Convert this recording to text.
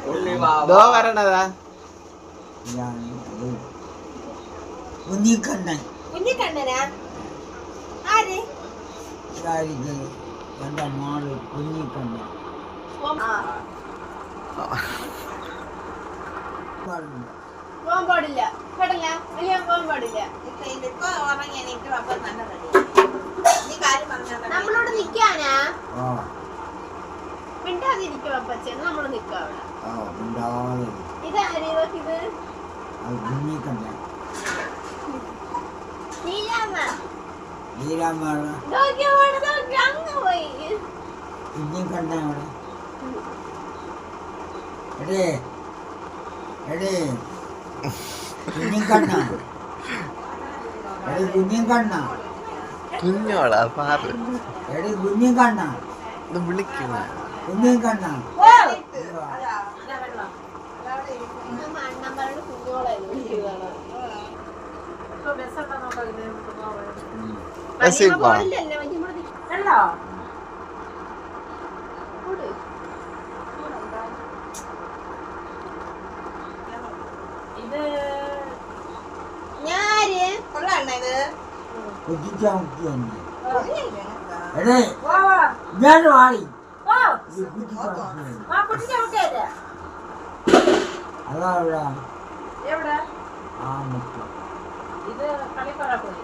ഉണ്ണി ബാവ വരണതാ കുഞ്ഞിക്കണ്ണൻ എന്റെ മോള് കുഞ്ഞിക്കണ്ണൻ പോകാൻ പാടില്ല കേട്ടല്ല വലിയ പോകാൻ പാടില്ല നമ്മളോട് നിക്കാനാ മിണ്ടാതിരിക്കും അപ്പച്ചൻ നമ്മള് നിക്കാം ഇതാര് ഇത് അങ്ങ് പോയി കുഞ്ഞിക്കണ്ണ എടേ എടേ കുഞ്ഞിക്കണ്ണ എടേ കുഞ്ഞിക്കണ്ണ കുഞ്ഞോളാ പാറ് എടേ കുഞ്ഞിക്കണ്ണ വിളിക്കുന്ന കുഞ്ഞിക്കണ്ണ അണ്ണന്മാരുടെ കുഞ്ഞോളായിരുന്നു വിളിക്കുന്നതാണ് ഞാൻ വാടി അതാ എവിടെ ആ മുട്ട ഇത് കളിപ്പറ പോയി